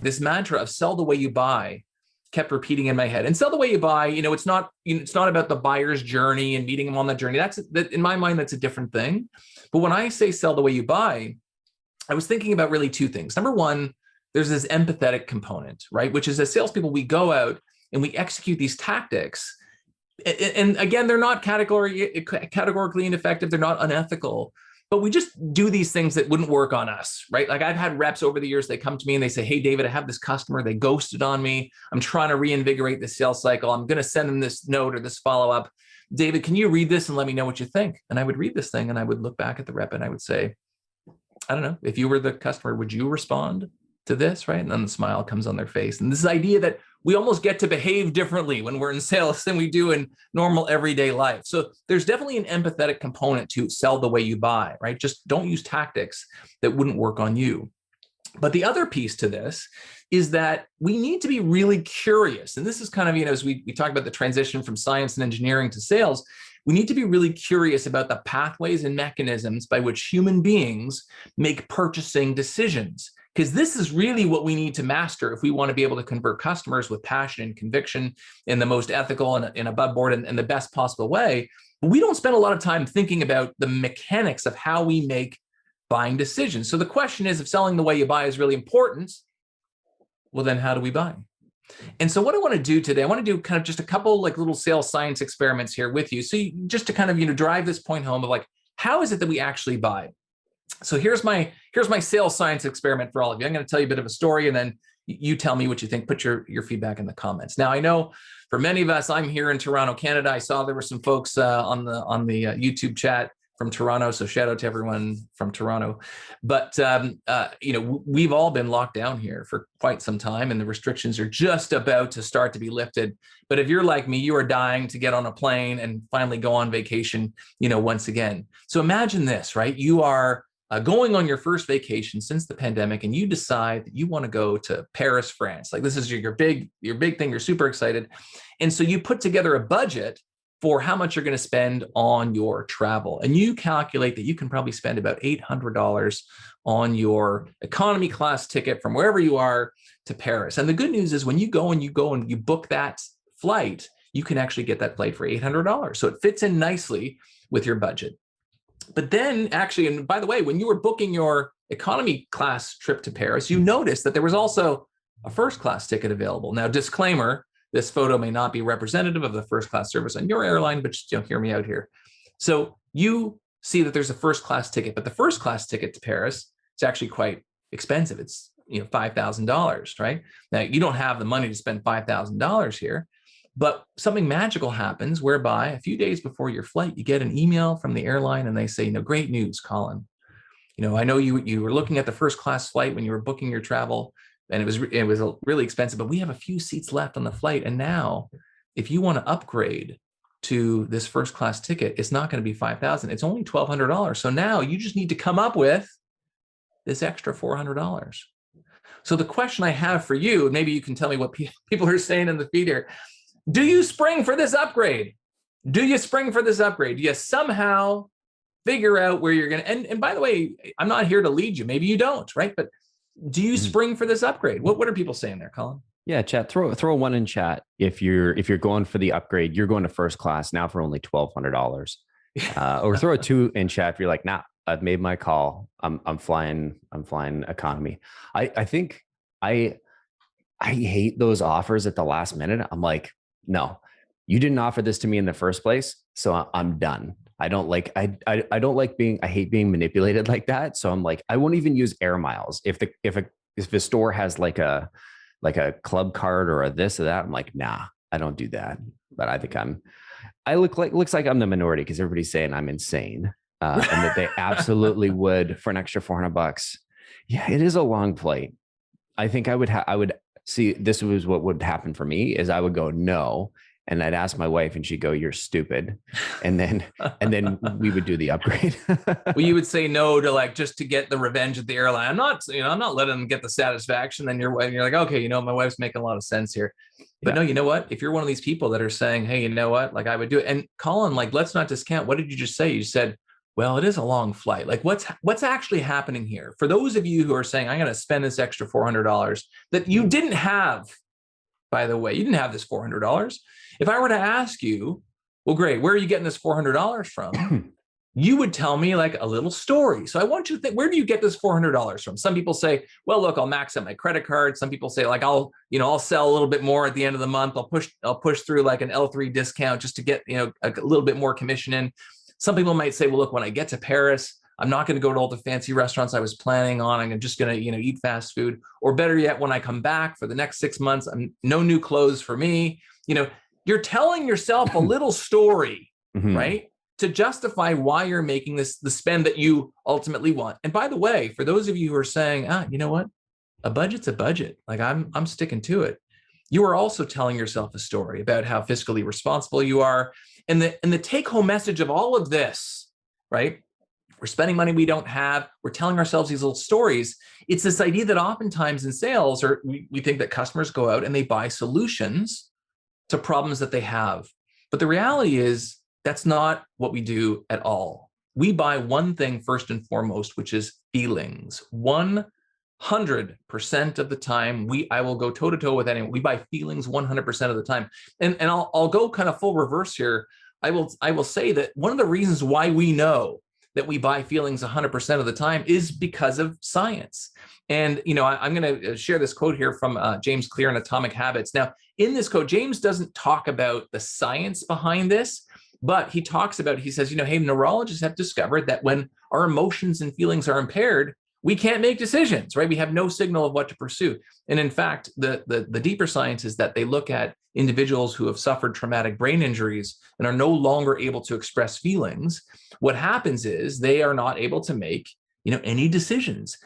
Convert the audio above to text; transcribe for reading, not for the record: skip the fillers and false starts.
this mantra of sell the way you buy kept repeating in my head. And sell the way you buy, it's not about the buyer's journey and meeting them on the journey. That in my mind, that's a different thing. But when I say sell the way you buy, I was thinking about really two things. Number one, there's this empathetic component, right? Which is as salespeople, we go out and we execute these tactics. And again, they're not categorically ineffective. They're not unethical. But we just do these things that wouldn't work on us, right? Like I've had reps over the years, they come to me and they say, hey, David, I have this customer. They ghosted on me. I'm trying to reinvigorate the sales cycle. I'm going to send them this note or this follow-up. David, can you read this and let me know what you think? And I would read this thing and I would look back at the rep and I would say, I don't know, if you were the customer, would you respond to this, right? And then the smile comes on their face. And this idea that we almost get to behave differently when we're in sales than we do in normal everyday life. So there's definitely an empathetic component to sell the way you buy, right? Just don't use tactics that wouldn't work on you. But the other piece to this is that we need to be really curious. And this is kind of, as we talk about the transition from science and engineering to sales, we need to be really curious about the pathways and mechanisms by which human beings make purchasing decisions. Because this is really what we need to master if we want to be able to convert customers with passion and conviction in the most ethical and above board and the best possible way. But we don't spend a lot of time thinking about the mechanics of how we make buying decisions. So the question is, if selling the way you buy is really important, well, then how do we buy? And so what I want to do today, I want to do kind of just a couple like little sales science experiments here with you. So just to kind of, drive this point home of like, how is it that we actually buy? So here's my sales science experiment for all of you. I'm going to tell you a bit of a story and then you tell me what you think. Put your feedback in the comments. Now, I know for many of us, I'm here in Toronto, Canada. I saw there were some folks on the YouTube chat from Toronto. So shout out to everyone from Toronto. But, we've all been locked down here for quite some time and the restrictions are just about to start to be lifted. But if you're like me, you are dying to get on a plane and finally go on vacation, once again. So imagine this, right? You are going on your first vacation since the pandemic and you decide that you want to go to Paris, France. Like this is your big thing. You're super excited. And so you put together a budget for how much you're going to spend on your travel. And you calculate that you can probably spend about $800 on your economy class ticket from wherever you are to Paris. And the good news is when you go and you book that flight, you can actually get that flight for $800. So it fits in nicely with your budget. But then actually, and by the way, when you were booking your economy class trip to Paris, you noticed that there was also a first class ticket available. Now, disclaimer, this photo may not be representative of the first class service on your airline, but just hear me out here. So you see that there's a first class ticket, but the first class ticket to Paris is actually quite expensive. It's $5,000, right? Now, you don't have the money to spend $5,000 here. But something magical happens whereby a few days before your flight, you get an email from the airline and they say, great news, Colin. I know you were looking at the first class flight when you were booking your travel and it was really expensive, but we have a few seats left on the flight. And now if you want to upgrade to this first class ticket, it's not going to be $5,000. It's only $1,200. So now you just need to come up with this extra $400. So the question I have for you, maybe you can tell me what people are saying in the feed here. Do you spring for this upgrade? Do you spring for this upgrade? Do you somehow figure out where you're going to, and by the way, I'm not here to lead you. Maybe you don't, right? But do you spring for this upgrade? What are people saying there, Colin? Yeah, chat, throw a one in chat. If you're going for the upgrade, you're going to first class now for only $1,200. Or throw a two in chat if you're like, nah, I've made my call. I'm flying economy. I think I hate those offers at the last minute. I'm like, no, you didn't offer this to me in the first place. So I'm done. I hate being manipulated like that. So I'm like, I won't even use air miles. If the store has like a club card or a this or that, I'm like, nah, I don't do that. But I think looks like I'm the minority because everybody's saying I'm insane. And that they absolutely would for an extra $400. Yeah, it is a long flight. I think I would see, this was what would happen for me is I would go, no. And I'd ask my wife and she'd go, you're stupid. And then we would do the upgrade. Well, you would say no to just to get the revenge at the airline. I'm not letting them get the satisfaction. Then you're like, okay, my wife's making a lot of sense here. But yeah. No, you know what? If you're one of these people that are saying, hey, you know what? I would do it. And Colin, let's not discount. What did you just say? You said, Well, it is a long flight. Like what's actually happening here? For those of you who are saying, I'm going to spend this extra $400 that you didn't have, by the way, you didn't have this $400. If I were to ask you, well, great, where are you getting this $400 from? You would tell me like a little story. So I want you to think, where do you get this $400 from? Some people say, well, look, I'll max out my credit card. Some people say like, I'll sell a little bit more at the end of the month. I'll push through like an L3 discount just to get, a little bit more commission in. Some people might say, well, look, when I get to Paris, I'm not going to go to all the fancy restaurants I was planning on. I'm just going to, eat fast food. Or better yet, when I come back for the next 6 months, no new clothes for me. You're telling yourself a little story, right? To justify why you're making the spend that you ultimately want. And by the way, for those of you who are saying, you know what? A budget's a budget. Like I'm sticking to it. You are also telling yourself a story about how fiscally responsible you are. And the take-home message of all of this, right? We're spending money we don't have. We're telling ourselves these little stories. It's this idea that oftentimes in sales, or we think that customers go out and they buy solutions to problems that they have. But the reality is that's not what we do at all. We buy one thing first and foremost, which is feelings. 100% of the time, I will go toe to toe with anyone. We buy feelings 100% of the time. And I'll go kind of full reverse here. I will say that one of the reasons why we know that we buy feelings 100% of the time is because of science. And, I'm going to share this quote here from James Clear in Atomic Habits. Now, in this quote, James doesn't talk about the science behind this, but he says, hey, neurologists have discovered that when our emotions and feelings are impaired, we can't make decisions, right? We have no signal of what to pursue. And in fact, the deeper science is that they look at individuals who have suffered traumatic brain injuries and are no longer able to express feelings. What happens is they are not able to make, any decisions.